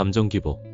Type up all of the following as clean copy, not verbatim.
감정 기복.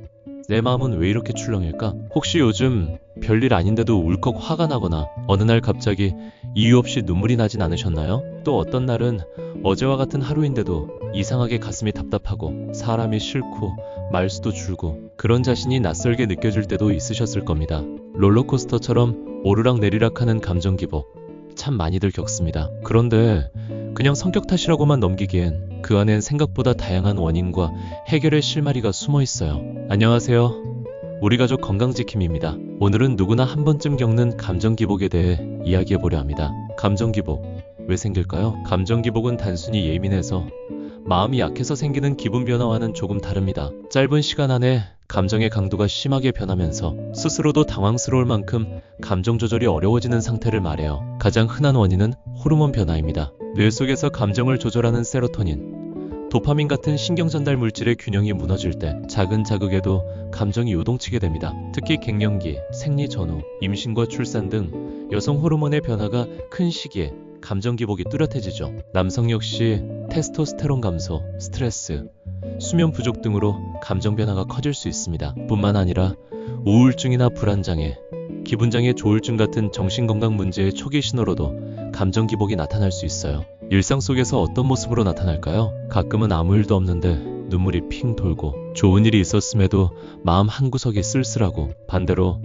내 마음은 왜 이렇게 출렁일까? 혹시 요즘 별일 아닌데도 울컥 화가 나거나 어느 날 갑자기 이유 없이 눈물이 나진 않으셨나요? 또 어떤 날은 어제와 같은 하루인데도 이상하게 가슴이 답답하고 사람이 싫고 말수도 줄고 그런 자신이 낯설게 느껴질 때도 있으셨을 겁니다. 롤러코스터처럼 오르락내리락하는 감정 기복 참 많이들 겪습니다. 그런데 그냥 성격 탓이라고만 넘기기엔 그 안엔 생각보다 다양한 원인과 해결의 실마리가 숨어 있어요. 안녕하세요. 우리 가족 건강지킴입니다. 오늘은 누구나 한 번쯤 겪는 감정 기복에 대해 이야기해 보려 합니다. 감정 기복 왜 생길까요? 감정 기복은 단순히 예민해서 마음이 약해서 생기는 기분 변화와는 조금 다릅니다. 짧은 시간 안에 감정의 강도가 심하게 변하면서 스스로도 당황스러울 만큼 감정 조절이 어려워지는 상태를 말해요. 가장 흔한 원인은 호르몬 변화입니다. 뇌 속에서 감정을 조절하는 세로토닌, 도파민 같은 신경 전달 물질의 균형이 무너질 때 작은 자극에도 감정이 요동치게 됩니다. 특히 갱년기, 생리 전후, 임신과 출산 등 여성 호르몬의 변화가 큰 시기에 감정 기복이 뚜렷해지죠. 남성 역시 테스토스테론 감소, 스트레스, 수면 부족 등으로 감정 변화가 커질 수 있습니다. 뿐만 아니라 우울증이나 불안장애, 기분장애, 조울증 같은 정신건강 문제의 초기 신호로도 감정 기복이 나타날 수 있어요. 일상 속에서 어떤 모습으로 나타날까요? 가끔은 아무 일도 없는데 눈물이 핑 돌고 좋은 일이 있었음에도 마음 한구석이 쓸쓸하고, 반대로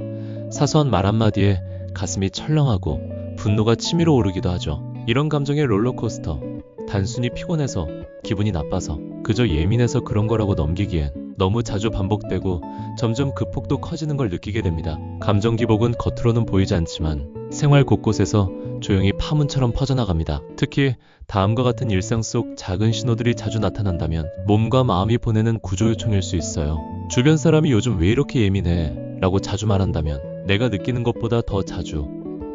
사소한 말 한마디에 가슴이 철렁하고 분노가 치밀어 오르기도 하죠. 이런 감정의 롤러코스터, 단순히 피곤해서, 기분이 나빠서, 그저 예민해서 그런 거라고 넘기기엔 너무 자주 반복되고 점점 그 폭도 커지는 걸 느끼게 됩니다. 감정 기복은 겉으로는 보이지 않지만 생활 곳곳에서 조용히 파문처럼 퍼져나갑니다. 특히 다음과 같은 일상 속 작은 신호들이 자주 나타난다면 몸과 마음이 보내는 구조요청일 수 있어요. 주변 사람이 요즘 왜 이렇게 예민해? 라고 자주 말한다면 내가 느끼는 것보다 더 자주,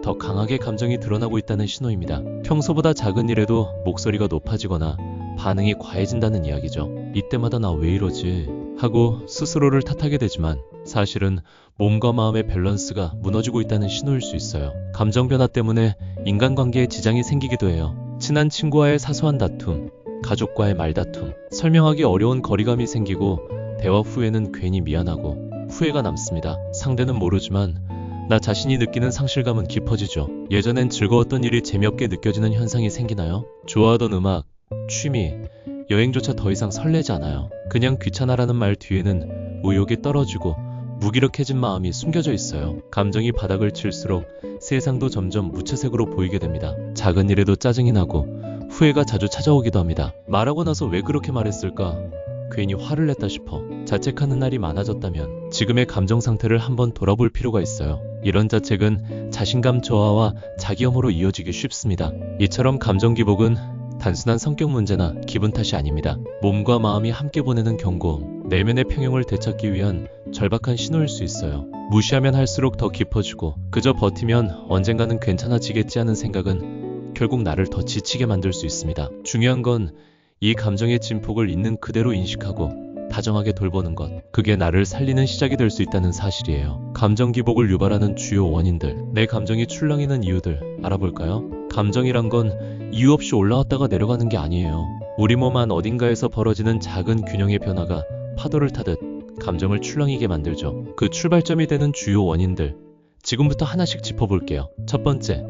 더 강하게 감정이 드러나고 있다는 신호입니다. 평소보다 작은 일에도 목소리가 높아지거나 반응이 과해진다는 이야기죠. 이때마다 나 왜 이러지? 하고 스스로를 탓하게 되지만 사실은 몸과 마음의 밸런스가 무너지고 있다는 신호일 수 있어요. 감정 변화 때문에 인간관계에 지장이 생기기도 해요. 친한 친구와의 사소한 다툼, 가족과의 말다툼, 설명하기 어려운 거리감이 생기고 대화 후에는 괜히 미안하고 후회가 남습니다. 상대는 모르지만 나 자신이 느끼는 상실감은 깊어지죠. 예전엔 즐거웠던 일이 재미없게 느껴지는 현상이 생기나요? 좋아하던 음악, 취미, 여행조차 더 이상 설레지 않아요. 그냥 귀찮아라는 말 뒤에는 의욕이 떨어지고 무기력해진 마음이 숨겨져 있어요. 감정이 바닥을 칠수록 세상도 점점 무채색으로 보이게 됩니다. 작은 일에도 짜증이 나고 후회가 자주 찾아오기도 합니다. 말하고 나서 왜 그렇게 말했을까? 괜히 화를 냈다 싶어 자책하는 날이 많아졌다면 지금의 감정 상태를 한번 돌아볼 필요가 있어요. 이런 자책은 자신감 저하와 자기혐오로 이어지기 쉽습니다. 이처럼 감정 기복은 단순한 성격 문제나 기분 탓이 아닙니다. 몸과 마음이 함께 보내는 경고음, 내면의 평형을 되찾기 위한 절박한 신호일 수 있어요. 무시하면 할수록 더 깊어지고 그저 버티면 언젠가는 괜찮아지겠지 하는 생각은 결국 나를 더 지치게 만들 수 있습니다. 중요한 건 이 감정의 진폭을 있는 그대로 인식하고 다정하게 돌보는 것, 그게 나를 살리는 시작이 될 수 있다는 사실이에요. 감정 기복을 유발하는 주요 원인들, 내 감정이 출렁이는 이유들 알아볼까요? 감정이란 건 이유 없이 올라왔다가 내려가는 게 아니에요. 우리 몸 안 어딘가에서 벌어지는 작은 균형의 변화가 파도를 타듯 감정을 출렁이게 만들죠. 그 출발점이 되는 주요 원인들, 지금부터 하나씩 짚어볼게요. 첫 번째,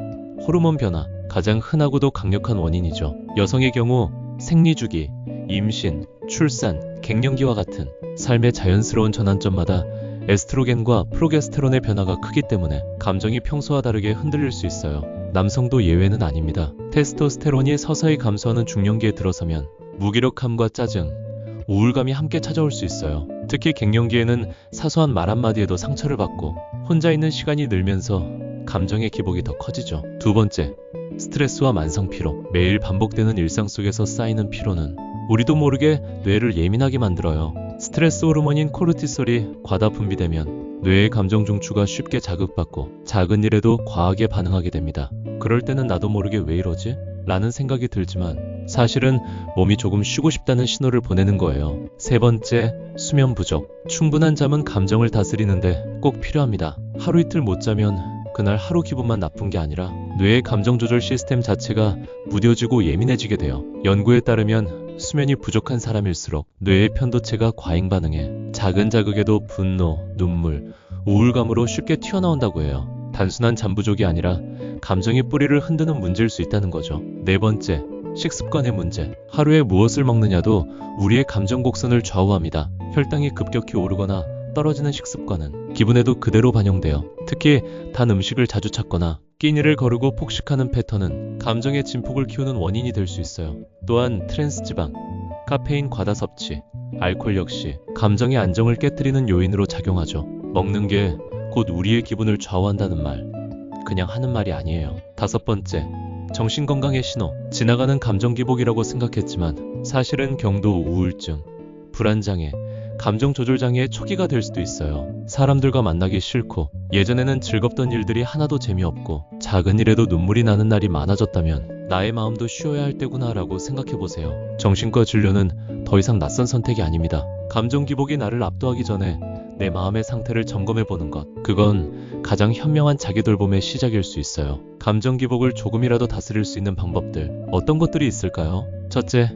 호르몬 변화. 가장 흔하고도 강력한 원인이죠. 여성의 경우 생리주기, 임신, 출산, 갱년기와 같은 삶의 자연스러운 전환점마다 에스트로겐과 프로게스테론의 변화가 크기 때문에 감정이 평소와 다르게 흔들릴 수 있어요. 남성도 예외는 아닙니다. 테스토스테론이 서서히 감소하는 중년기에 들어서면 무기력함과 짜증, 우울감이 함께 찾아올 수 있어요. 특히 갱년기에는 사소한 말 한마디에도 상처를 받고 혼자 있는 시간이 늘면서 감정의 기복이 더 커지죠. 두 번째, 스트레스와 만성 피로. 매일 반복되는 일상 속에서 쌓이는 피로는 우리도 모르게 뇌를 예민하게 만들어요. 스트레스 호르몬인 코르티솔이 과다 분비되면 뇌의 감정 중추가 쉽게 자극받고 작은 일에도 과하게 반응하게 됩니다. 그럴 때는 나도 모르게 왜 이러지? 라는 생각이 들지만 사실은 몸이 조금 쉬고 싶다는 신호를 보내는 거예요. 세 번째, 수면 부족. 충분한 잠은 감정을 다스리는데 꼭 필요합니다. 하루 이틀 못 자면 그날 하루 기분만 나쁜 게 아니라 뇌의 감정 조절 시스템 자체가 무뎌지고 예민해지게 돼요. 연구에 따르면 수면이 부족한 사람일수록 뇌의 편도체가 과잉 반응해 작은 자극에도 분노, 눈물, 우울감으로 쉽게 튀어나온다고 해요. 단순한 잠 부족이 아니라 감정의 뿌리를 흔드는 문제일 수 있다는 거죠. 네 번째, 식습관의 문제. 하루에 무엇을 먹느냐도 우리의 감정 곡선을 좌우합니다. 혈당이 급격히 오르거나 떨어지는 식습관은 기분에도 그대로 반영돼요. 특히 단 음식을 자주 찾거나 끼니를 거르고 폭식하는 패턴은 감정의 진폭을 키우는 원인이 될 수 있어요. 또한 트랜스 지방, 카페인 과다 섭취, 알코올 역시 감정의 안정을 깨뜨리는 요인으로 작용하죠. 먹는 게 곧 우리의 기분을 좌우한다는 말, 그냥 하는 말이 아니에요. 다섯 번째, 정신건강의 신호. 지나가는 감정 기복이라고 생각했지만 사실은 경도 우울증, 불안장애, 감정 조절 장애의 초기가 될 수도 있어요. 사람들과 만나기 싫고 예전에는 즐겁던 일들이 하나도 재미없고 작은 일에도 눈물이 나는 날이 많아졌다면 나의 마음도 쉬어야 할 때구나 라고 생각해보세요. 정신과 진료는 더 이상 낯선 선택이 아닙니다. 감정 기복이 나를 압도하기 전에 내 마음의 상태를 점검해보는 것, 그건 가장 현명한 자기돌봄의 시작일 수 있어요. 감정 기복을 조금이라도 다스릴 수 있는 방법들, 어떤 것들이 있을까요? 첫째,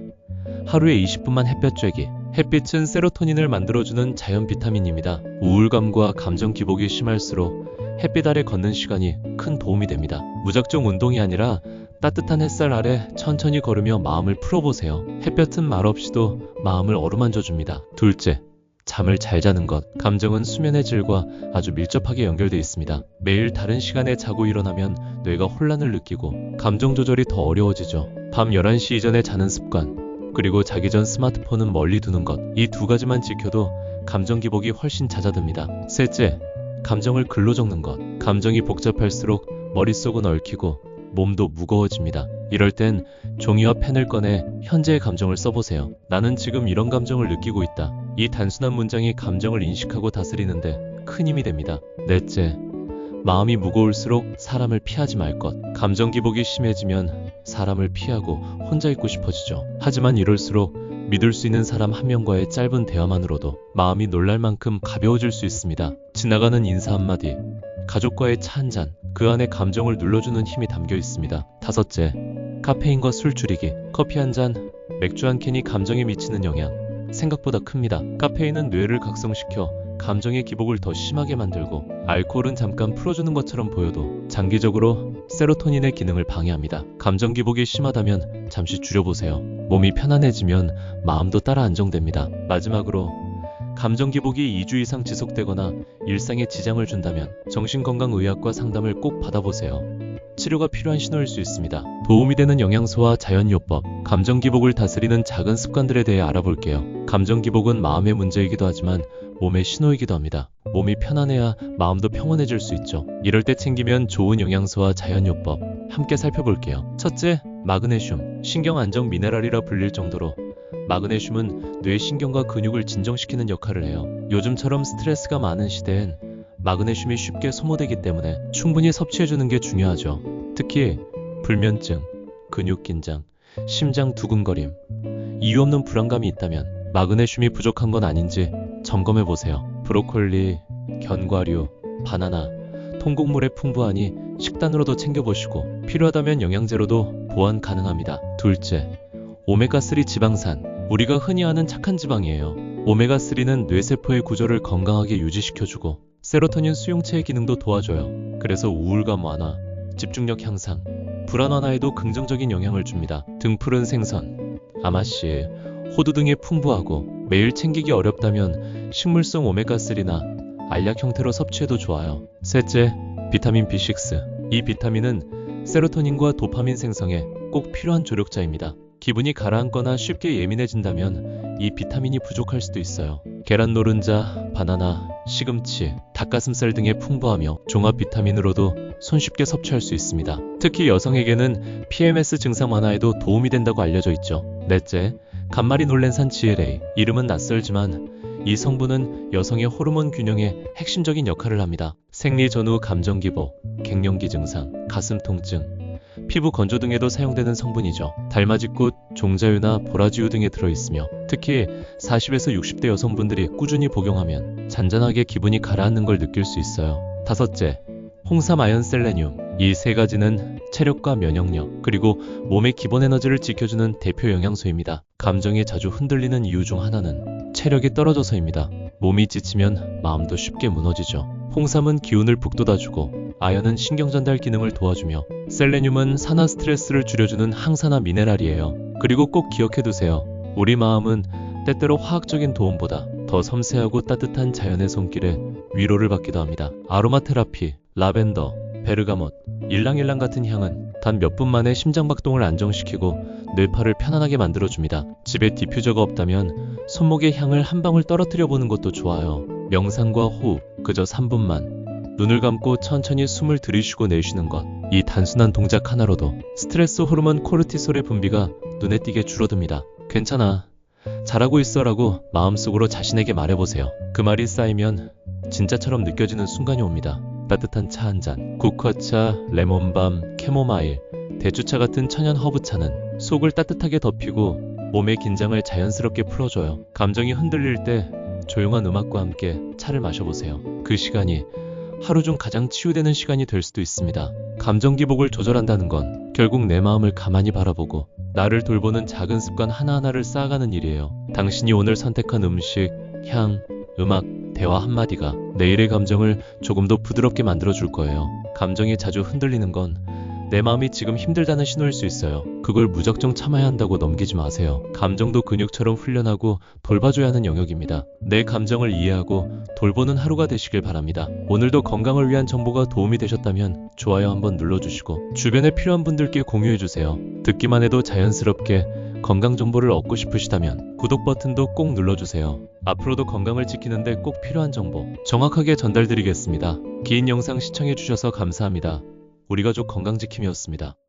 하루에 20분만 햇볕 쬐기. 햇빛은 세로토닌을 만들어주는 자연 비타민입니다. 우울감과 감정 기복이 심할수록 햇빛 아래 걷는 시간이 큰 도움이 됩니다. 무작정 운동이 아니라 따뜻한 햇살 아래 천천히 걸으며 마음을 풀어보세요. 햇볕은 말없이도 마음을 어루만져줍니다. 둘째, 잠을 잘 자는 것. 감정은 수면의 질과 아주 밀접하게 연결되어 있습니다. 매일 다른 시간에 자고 일어나면 뇌가 혼란을 느끼고 감정 조절이 더 어려워지죠. 밤 11시 이전에 자는 습관, 그리고 자기 전 스마트폰은 멀리 두는 것, 이 두 가지만 지켜도 감정 기복이 훨씬 잦아듭니다. 셋째, 감정을 글로 적는 것. 감정이 복잡할수록 머릿속은 얽히고 몸도 무거워집니다. 이럴 땐 종이와 펜을 꺼내 현재의 감정을 써보세요. 나는 지금 이런 감정을 느끼고 있다. 이 단순한 문장이 감정을 인식하고 다스리는데 큰 힘이 됩니다. 넷째, 마음이 무거울수록 사람을 피하지 말 것. 감정 기복이 심해지면 사람을 피하고 혼자 있고 싶어지죠. 하지만 이럴수록 믿을 수 있는 사람 한 명과의 짧은 대화만으로도 마음이 놀랄 만큼 가벼워질 수 있습니다. 지나가는 인사 한마디, 가족과의 차 한잔, 그 안에 감정을 눌러주는 힘이 담겨 있습니다. 다섯째, 카페인과 술 줄이기. 커피 한 잔, 맥주 한 캔이 감정에 미치는 영향 생각보다 큽니다. 카페인은 뇌를 각성시켜 감정의 기복을 더 심하게 만들고, 알코올은 잠깐 풀어주는 것처럼 보여도 장기적으로 세로토닌의 기능을 방해합니다. 감정 기복이 심하다면 잠시 줄여보세요. 몸이 편안해지면 마음도 따라 안정됩니다. 마지막으로, 감정 기복이 2주 이상 지속되거나 일상에 지장을 준다면 정신건강의학과 상담을 꼭 받아보세요. 치료가 필요한 신호일 수 있습니다. 도움이 되는 영양소와 자연요법, 감정 기복을 다스리는 작은 습관들에 대해 알아볼게요. 감정 기복은 마음의 문제이기도 하지만 몸의 신호이기도 합니다. 몸이 편안해야 마음도 평온해질 수 있죠. 이럴 때 챙기면 좋은 영양소와 자연요법 함께 살펴볼게요. 첫째, 마그네슘. 신경 안정 미네랄이라 불릴 정도로 마그네슘은 뇌 신경과 근육을 진정시키는 역할을 해요. 요즘처럼 스트레스가 많은 시대엔 마그네슘이 쉽게 소모되기 때문에 충분히 섭취해주는 게 중요하죠. 특히 불면증, 근육 긴장, 심장 두근거림, 이유 없는 불안감이 있다면 마그네슘이 부족한 건 아닌지 점검해보세요. 브로콜리, 견과류, 바나나, 통곡물에 풍부하니 식단으로도 챙겨보시고 필요하다면 영양제로도 보완 가능합니다. 둘째, 오메가3 지방산. 우리가 흔히 아는 착한 지방이에요. 오메가3는 뇌세포의 구조를 건강하게 유지시켜주고 세로토닌 수용체의 기능도 도와줘요. 그래서 우울감 완화, 집중력 향상, 불안 완화에도 긍정적인 영향을 줍니다. 등푸른 생선, 아마씨, 호두 등에 풍부하고 매일 챙기기 어렵다면 식물성 오메가3나 알약 형태로 섭취해도 좋아요. 셋째, 비타민 B6. 이 비타민은 세로토닌과 도파민 생성에 꼭 필요한 조력자입니다. 기분이 가라앉거나 쉽게 예민해진다면 이 비타민이 부족할 수도 있어요. 계란 노른자, 바나나, 시금치, 닭가슴살 등에 풍부하며 종합 비타민으로도 손쉽게 섭취할 수 있습니다. 특히 여성에게는 PMS 증상 완화에도 도움이 된다고 알려져 있죠. 넷째, 감마리놀렌산 GLA. 이름은 낯설지만 이 성분은 여성의 호르몬 균형에 핵심적인 역할을 합니다. 생리 전후 감정 기복, 갱년기 증상, 가슴 통증, 피부 건조 등에도 사용되는 성분이죠. 달맞이꽃, 종자유나 보라지유 등에 들어있으며 특히 40에서 60대 여성분들이 꾸준히 복용하면 잔잔하게 기분이 가라앉는 걸 느낄 수 있어요. 다섯째, 홍삼, 아연, 셀레늄. 이 세 가지는 체력과 면역력, 그리고 몸의 기본 에너지를 지켜주는 대표 영양소입니다. 감정이 자주 흔들리는 이유 중 하나는 체력이 떨어져서입니다. 몸이 지치면 마음도 쉽게 무너지죠. 홍삼은 기운을 북돋아주고, 아연은 신경전달 기능을 도와주며, 셀레늄은 산화 스트레스를 줄여주는 항산화 미네랄이에요. 그리고 꼭 기억해두세요. 우리 마음은 때때로 화학적인 도움보다 더 섬세하고 따뜻한 자연의 손길에 위로를 받기도 합니다. 아로마 테라피, 라벤더, 베르가못, 일랑일랑 같은 향은 단 몇 분 만에 심장박동을 안정시키고 뇌파를 편안하게 만들어줍니다. 집에 디퓨저가 없다면 손목에 향을 한 방울 떨어뜨려 보는 것도 좋아요. 명상과 호흡, 그저 3분만. 눈을 감고 천천히 숨을 들이쉬고 내쉬는 것. 이 단순한 동작 하나로도 스트레스 호르몬 코르티솔의 분비가 눈에 띄게 줄어듭니다. 괜찮아, 잘하고 있어라고 마음속으로 자신에게 말해보세요. 그 말이 쌓이면 진짜처럼 느껴지는 순간이 옵니다. 따뜻한 차 한 잔, 국화차, 레몬밤, 캐모마일, 대추차 같은 천연 허브차는 속을 따뜻하게 덮이고 몸의 긴장을 자연스럽게 풀어줘요. 감정이 흔들릴 때 조용한 음악과 함께 차를 마셔보세요. 그 시간이 하루 중 가장 치유되는 시간이 될 수도 있습니다. 감정 기복을 조절한다는 건 결국 내 마음을 가만히 바라보고 나를 돌보는 작은 습관 하나하나를 쌓아가는 일이에요. 당신이 오늘 선택한 음식, 향, 음악, 대화 한마디가 내일의 감정을 조금 더 부드럽게 만들어줄 거예요. 감정이 자주 흔들리는 건 내 마음이 지금 힘들다는 신호일 수 있어요. 그걸 무작정 참아야 한다고 넘기지 마세요. 감정도 근육처럼 훈련하고 돌봐줘야 하는 영역입니다. 내 감정을 이해하고 돌보는 하루가 되시길 바랍니다. 오늘도 건강을 위한 정보가 도움이 되셨다면 좋아요 한번 눌러주시고 주변에 필요한 분들께 공유해주세요. 듣기만 해도 자연스럽게 건강 정보를 얻고 싶으시다면 구독 버튼도 꼭 눌러주세요. 앞으로도 건강을 지키는데 꼭 필요한 정보 정확하게 전달드리겠습니다. 긴 영상 시청해주셔서 감사합니다. 우리 가족 건강지킴이었습니다.